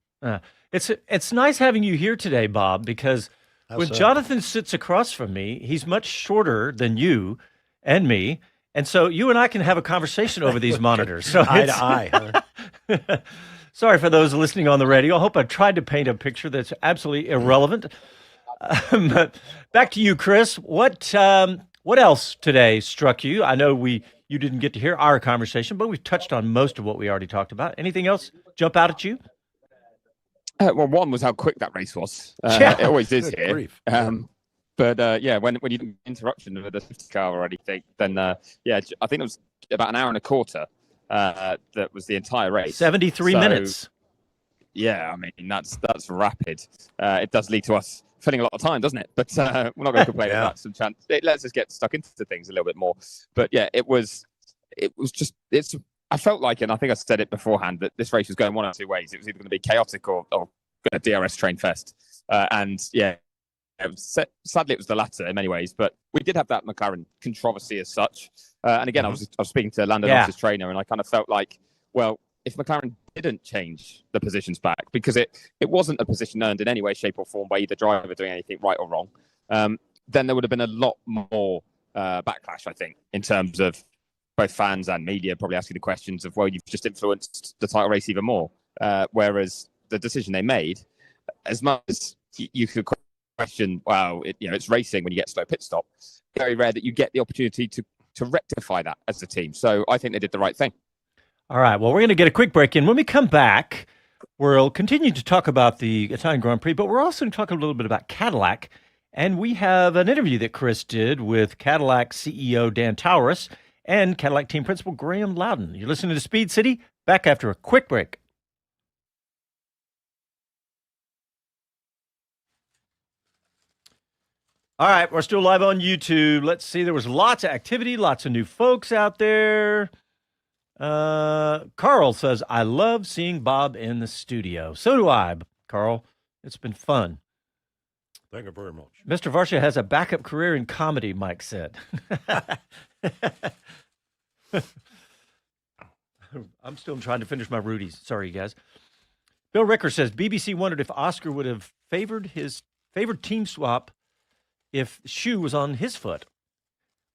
Speaker 1: It's nice having you here today, Bob, because when Jonathan sits across from me, he's much shorter than you and me. And so you and I can have a conversation over these monitors. So
Speaker 2: eye to eye. Huh?
Speaker 1: Sorry for those listening on the radio. I hope I tried to paint a picture that's absolutely irrelevant. But back to you, Chris. What else today struck you? I know you didn't get to hear our conversation, but we've touched on most of what we already talked about. Anything else jump out at you?
Speaker 5: Well, one was how quick that race was. It always is here. But when you did interruption of the safety car or anything, then I think it was about an hour and a quarter. That was the entire race.
Speaker 1: 73 minutes.
Speaker 5: Yeah, I mean that's rapid. It does lead to us filling a lot of time, doesn't it? But we're not going to complain about some chance. It lets us get stuck into things a little bit more. But yeah, it was just I felt like, and I think I said it beforehand, that this race was going one of two ways. It was either going to be chaotic or a DRS train fest. Sadly, it was the latter in many ways. But we did have that McLaren controversy as such. And again, I was speaking to Lando Norris's trainer, and I kind of felt like, well, if McLaren didn't change the positions back, because it wasn't a position earned in any way, shape, or form by either driver doing anything right or wrong, then there would have been a lot more backlash, I think, in terms of both fans and media probably asking the questions of, well, you've just influenced the title race even more. Whereas the decision they made, as much as you could question, wow, it's racing when you get a slow pit stop, very rare that you get the opportunity to rectify that as a team. So I think they did the right thing.
Speaker 1: All right. Well, we're going to get a quick break in. When we come back, We'll continue to talk about the Italian Grand Prix, but we're also going to talk a little bit about Cadillac. And we have an interview that Chris did with Cadillac CEO Dan Towriss and Cadillac team principal Graeme Lowdon. You're listening to Speed City. Back after a quick break. All right, we're still live on YouTube. Let's see. There was lots of activity, lots of new folks out there. Carl says, I love seeing Bob in the studio. So do I, Carl. It's been fun.
Speaker 2: Thank you very much.
Speaker 1: Mr. Varsha has a backup career in comedy, Mike said. I'm still trying to finish my Rudies. Sorry, you guys. Bill Ricker says, BBC wondered if Oscar would have favored team swap if shoe was on his foot.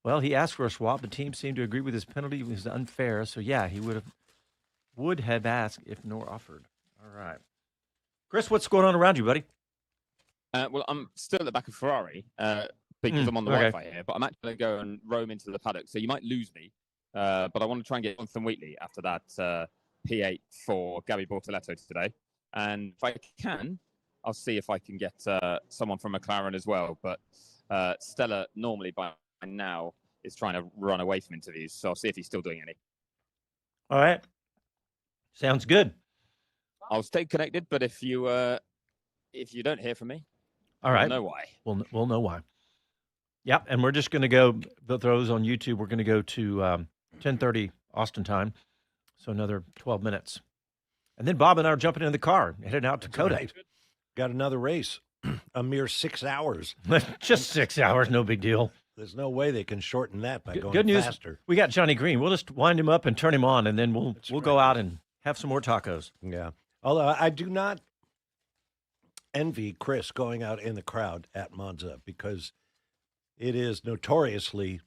Speaker 1: Well, he asked for a swap. The team seemed to agree with his penalty. It was unfair. So, yeah, he would have asked if nor offered. All right. Chris, what's going on around you, buddy?
Speaker 5: Well, I'm still at the back of Ferrari because I'm on the Wi-Fi here, but I'm actually going to go and roam into the paddock. So you might lose me, but I want to try and get Jonathan Wheatley after that P8 for Gabby Bortoletto today. And if I can, I'll see if I can get someone from McLaren as well. But Stella normally by now is trying to run away from interviews, so I'll see if he's still doing any.
Speaker 1: All right. Sounds good.
Speaker 5: I'll stay connected, but if you don't hear from me,
Speaker 1: all right,
Speaker 5: we'll know why.
Speaker 1: We'll know why. Yep, and we're just going to go, those on YouTube, we're going to go to 10:30 Austin time, so another 12 minutes. And then Bob and I are jumping in the car, headed out to Coda.
Speaker 2: Right. Got another race, a mere 6 hours.
Speaker 1: Just 6 hours, no big deal.
Speaker 2: There's no way they can shorten that by going
Speaker 1: good news,
Speaker 2: faster.
Speaker 1: We got Johnny Green. We'll just wind him up and turn him on, and then we'll go out and have some more tacos.
Speaker 2: Yeah. Although I do not envy Chris going out in the crowd at Monza because it is notoriously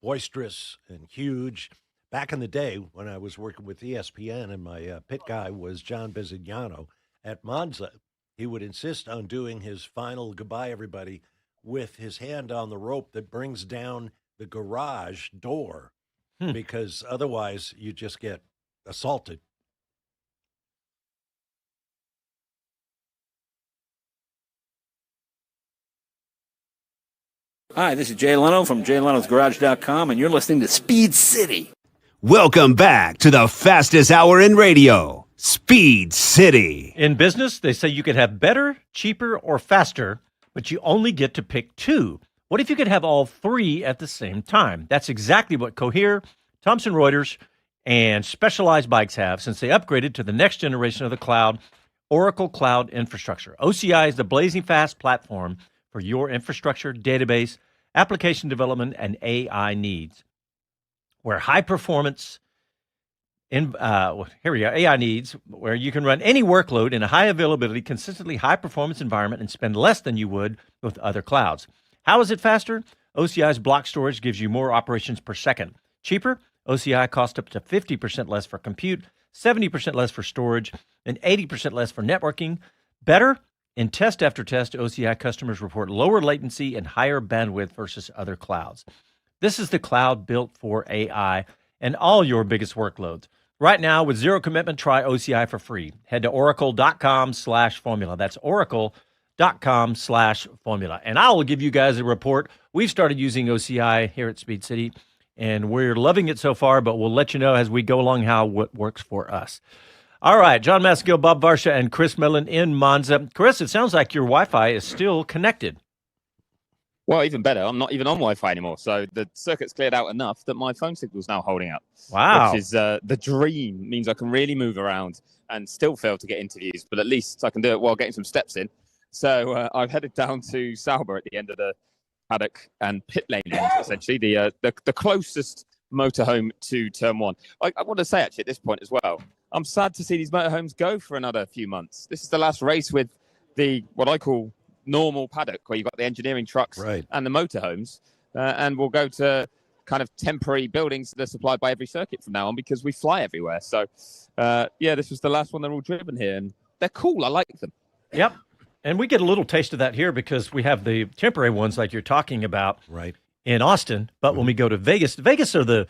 Speaker 2: boisterous and huge. Back in the day when I was working with ESPN and my pit guy was John Bisignano at Monza, he would insist on doing his final goodbye, everybody, with his hand on the rope that brings down the garage door because otherwise you just get assaulted.
Speaker 10: Hi, this is Jay Leno from JayLenosGarage.com, and you're listening to Speed City.
Speaker 4: Welcome back to the fastest hour in radio, Speed City.
Speaker 1: In business, they say you could have better, cheaper, or faster, but you only get to pick two. What if you could have all three at the same time? That's exactly what Cohere, Thomson Reuters, and Specialized Bikes have since they upgraded to the next generation of the cloud, Oracle Cloud Infrastructure. OCI is the blazing fast platform for your infrastructure, database, application development, and AI needs. Where high performance, AI needs, where you can run any workload in a high availability, consistently high performance environment and spend less than you would with other clouds. How is it faster? OCI's block storage gives you more operations per second. Cheaper? OCI costs up to 50% less for compute, 70% less for storage, and 80% less for networking. Better? In test after test, OCI customers report lower latency and higher bandwidth versus other clouds. This is the cloud built for AI and all your biggest workloads. Right now, with zero commitment, try OCI for free. Head to oracle.com/formula. That's oracle.com/formula. And I will give you guys a report. We've started using OCI here at Speed City, and we're loving it so far, but we'll let you know as we go along how what works for us. All right, Jon Massengale, Bob Varsha, and Chris Medland in Monza. Chris, it sounds like your Wi-Fi is still connected.
Speaker 5: Well, even better. I'm not even on Wi-Fi anymore, so the circuit's cleared out enough that my phone signal's now holding up.
Speaker 1: Wow.
Speaker 5: Which is the dream. Means I can really move around and still fail to get interviews, but at least I can do it while getting some steps in. So I've headed down to Sauber at the end of the paddock and pit lane, essentially, the closest motorhome to Turn 1. I want to say, actually, at this point as well, I'm sad to see these motorhomes go for another few months. This is the last race with what I call normal paddock, where you've got the engineering trucks and the motorhomes, and we'll go to kind of temporary buildings that are supplied by every circuit from now on because we fly everywhere. So, this was the last one. They're all driven here, and they're cool. I like them.
Speaker 1: Yep. And we get a little taste of that here because we have the temporary ones like you're talking about in Austin. But when we go to Vegas are the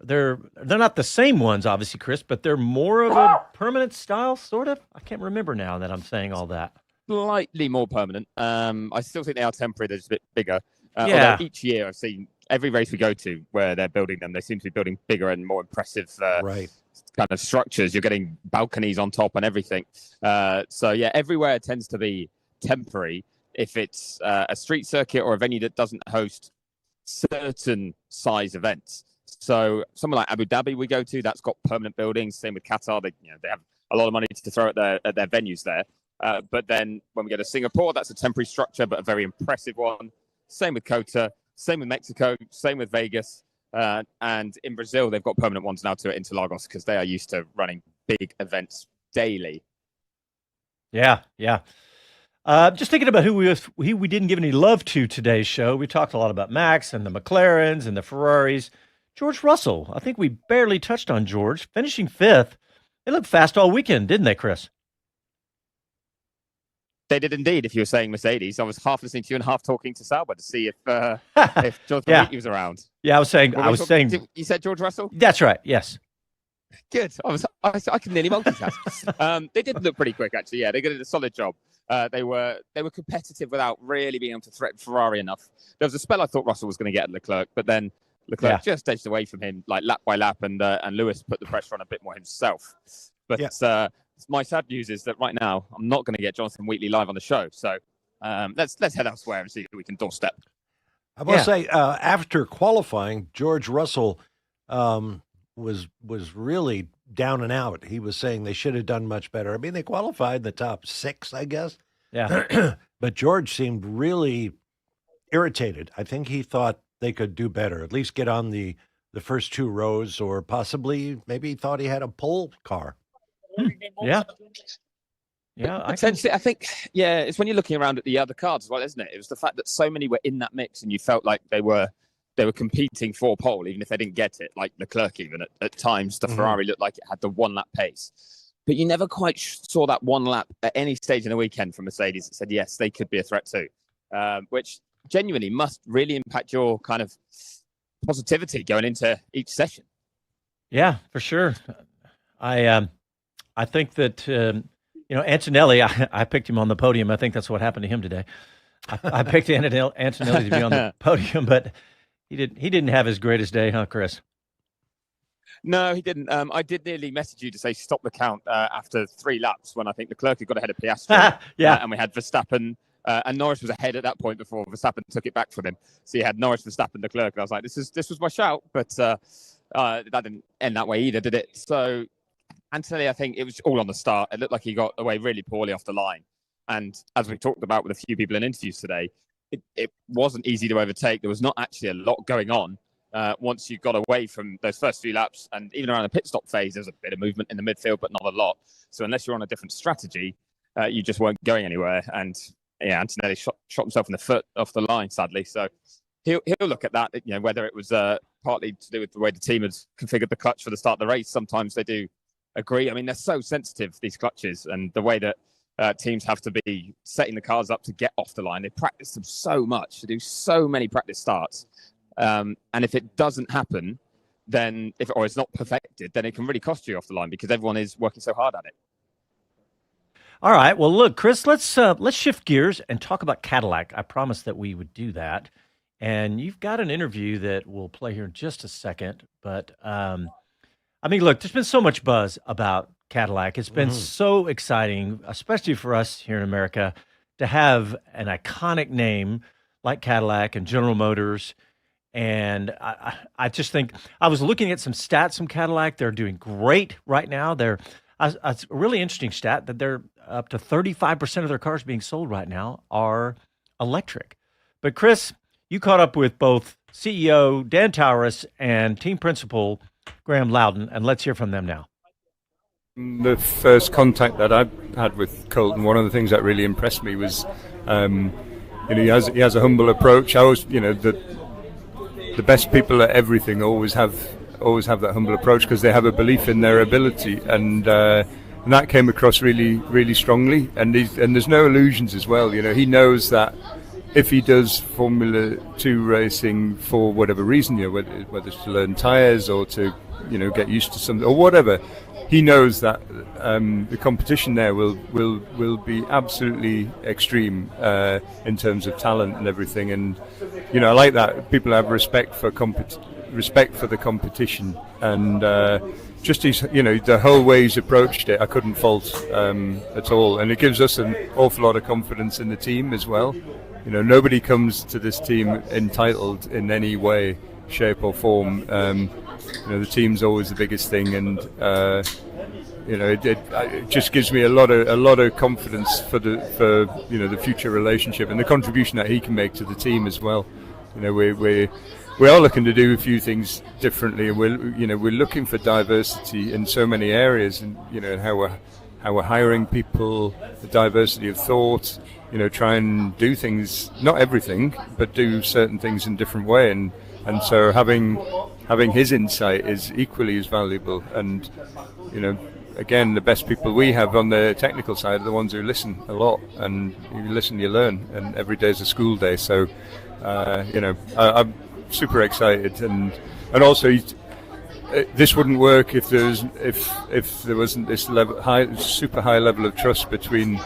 Speaker 1: they're not the same ones, obviously, Chris, but they're more of a permanent style, sort of. I can't remember now that I'm saying all that.
Speaker 5: Slightly more permanent. I still think they are temporary. They're just a bit bigger.
Speaker 1: Yeah.
Speaker 5: Although each year I've seen every race we go to where they're building them, they seem to be building bigger and more impressive kind of structures. You're getting balconies on top and everything. So yeah, everywhere it tends to be temporary if it's a street circuit or a venue that doesn't host certain size events. So somewhere like Abu Dhabi we go to, that's got permanent buildings. Same with Qatar, they have a lot of money to throw at their venues there. But then when we go to Singapore, that's a temporary structure, but a very impressive one. Same with Kota, same with Mexico, same with Vegas. And in Brazil, they've got permanent ones now to Interlagos because they are used to running big events daily.
Speaker 1: Yeah. Just thinking about who we didn't give any love to today's show. We talked a lot about Max and the McLarens and the Ferraris. George Russell, I think we barely touched on George. Finishing 5th. They looked fast all weekend, didn't they, Chris?
Speaker 5: They did indeed, if you were saying Mercedes. I was half listening to you and half talking to Sauber to see if George Massengale was around.
Speaker 1: Yeah, I was saying.
Speaker 5: You said George Russell?
Speaker 1: That's right, yes.
Speaker 5: Good. I can nearly multitask. They did look pretty quick, actually. Yeah, they did a solid job. They were competitive without really being able to threaten Ferrari enough. There was a spell I thought Russell was going to get at Leclerc, but then Leclerc just edged away from him, like lap by lap, and Lewis put the pressure on a bit more himself. But my sad news is that right now I'm not going to get Jonathan Wheatley live on the show. So let's head elsewhere and see who we can doorstep.
Speaker 2: I must say, after qualifying, George Russell was really down and out. He was saying they should have done much better. I mean, they qualified in the top 6, I guess.
Speaker 1: Yeah.
Speaker 2: But George seemed really irritated. I think he thought they could do better, at least get on the first 2 rows, or possibly maybe he thought he had a pole car.
Speaker 1: Yeah.
Speaker 5: Essentially, I think, it's when you're looking around at the other cars as well, isn't it? It was the fact that so many were in that mix and you felt like they were competing for pole, even if they didn't get it, like Leclerc even. At times, the Ferrari looked like it had the 1-lap pace. But you never quite saw that 1 lap at any stage in the weekend from Mercedes that said, yes, they could be a threat too, which genuinely must really impact your kind of positivity going into each session.
Speaker 1: Yeah, for sure. I think that, Antonelli, I picked him on the podium. I think that's what happened to him today. I picked Antonelli to be on the podium, but he didn't have his greatest day, huh, Chris?
Speaker 5: No, he didn't. I did nearly message you to say stop the count after 3 laps when I think Leclerc had got ahead of Piastri. And we had Verstappen, and Norris was ahead at that point before Verstappen took it back from him. So you had Norris, Verstappen, Leclerc, and I was like, this was my shout, but that didn't end that way either, did it? So Antonelli, I think it was all on the start. It looked like he got away really poorly off the line. And as we talked about with a few people in interviews today, it wasn't easy to overtake. There was not actually a lot going on once you got away from those first few laps. And even around the pit stop phase, there was a bit of movement in the midfield, but not a lot. So unless you're on a different strategy, you just weren't going anywhere. And Antonelli shot himself in the foot off the line, sadly. So he'll look at that, whether it was partly to do with the way the team had configured the clutch for the start of the race. Sometimes they do agree. I mean, they're so sensitive, these clutches, and the way that teams have to be setting the cars up to get off the line. They practice them so much. They do so many practice starts. And if it doesn't happen, then or it's not perfected, then it can really cost you off the line because everyone is working so hard at it.
Speaker 1: All right. Well, look, Chris, let's shift gears and talk about Cadillac. I promised that we would do that. And you've got an interview that we'll play here in just a second. But, look, there's been so much buzz about Cadillac. It's been so exciting, especially for us here in America, to have an iconic name like Cadillac and General Motors. And I just think I was looking at some stats from Cadillac. They're doing great right now. It's a really interesting stat that they're up to 35% of their cars being sold right now are electric. But Chris, you caught up with both CEO Dan Towriss and team principal Graeme Lowdon, and let's hear from them now.
Speaker 11: The first contact that I had with Colton, one of the things that really impressed me was, he has a humble approach. I always, the best people at everything always have that humble approach because they have a belief in their ability, and that came across really, really strongly. And there's no illusions as well. He knows that if he does Formula 2 racing for whatever reason, whether it's to learn tyres or to, get used to something or whatever, he knows that the competition there will be absolutely extreme in terms of talent and everything. And I like that people have respect for the competition, and just his, the whole way he's approached it, I couldn't fault at all. And it gives us an awful lot of confidence in the team as well. Nobody comes to this team entitled in any way, shape or form. The team's always the biggest thing, and it just gives me a lot of confidence for the future relationship and the contribution that he can make to the team as well. We are looking to do a few things differently, and we're looking for diversity in so many areas, and how we're hiring people, the diversity of thought. Try and do things, not everything, but do certain things in a different way, and so having his insight is equally as valuable. And again, the best people we have on the technical side are the ones who listen a lot, and you listen, you learn, and every day is a school day. So I'm super excited, and also this wouldn't work if there wasn't this super high level of trust between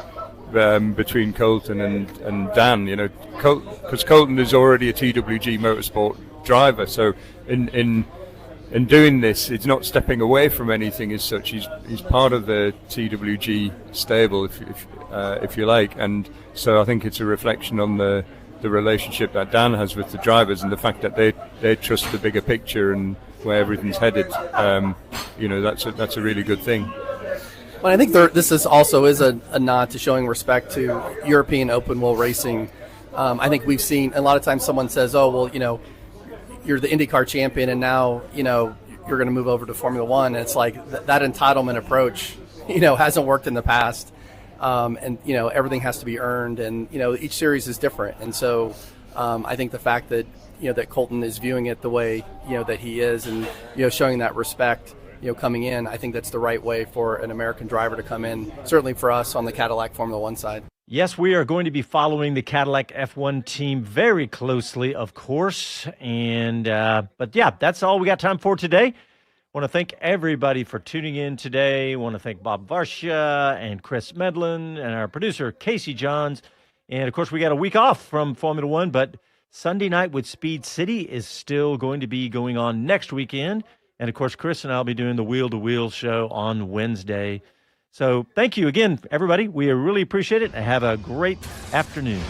Speaker 11: Colton and Dan, because Colton is already a TWG Motorsport driver. So in doing this, it's not stepping away from anything as such. He's part of the TWG stable, if you like. And so I think it's a reflection on the relationship that Dan has with the drivers, and the fact that they trust the bigger picture and where everything's headed. That's a really good thing.
Speaker 12: Well, I think this is a nod to showing respect to European open wheel racing. I think we've seen a lot of times someone says, "Oh, well, you're the IndyCar champion, and now you're going to move over to Formula One." And it's like that entitlement approach, hasn't worked in the past, and everything has to be earned, and each series is different. And so I think the fact that that Colton is viewing it the way that he is, and showing that respect. Coming in, I think that's the right way for an American driver to come in, certainly for us on the Cadillac Formula One side.
Speaker 1: Yes, we are going to be following the Cadillac F1 team very closely, of course. And but yeah, that's all we got time for today. Want to thank everybody for tuning in today. Want to thank Bob Varsha and Chris Medland and our producer, Casey Johns. And, of course, we got a week off from Formula One, but Sunday night with Speed City is still going to be going on next weekend. And, of course, Chris and I will be doing the Wheel to Wheel show on Wednesday. So thank you again, everybody. We really appreciate it. And have a great afternoon.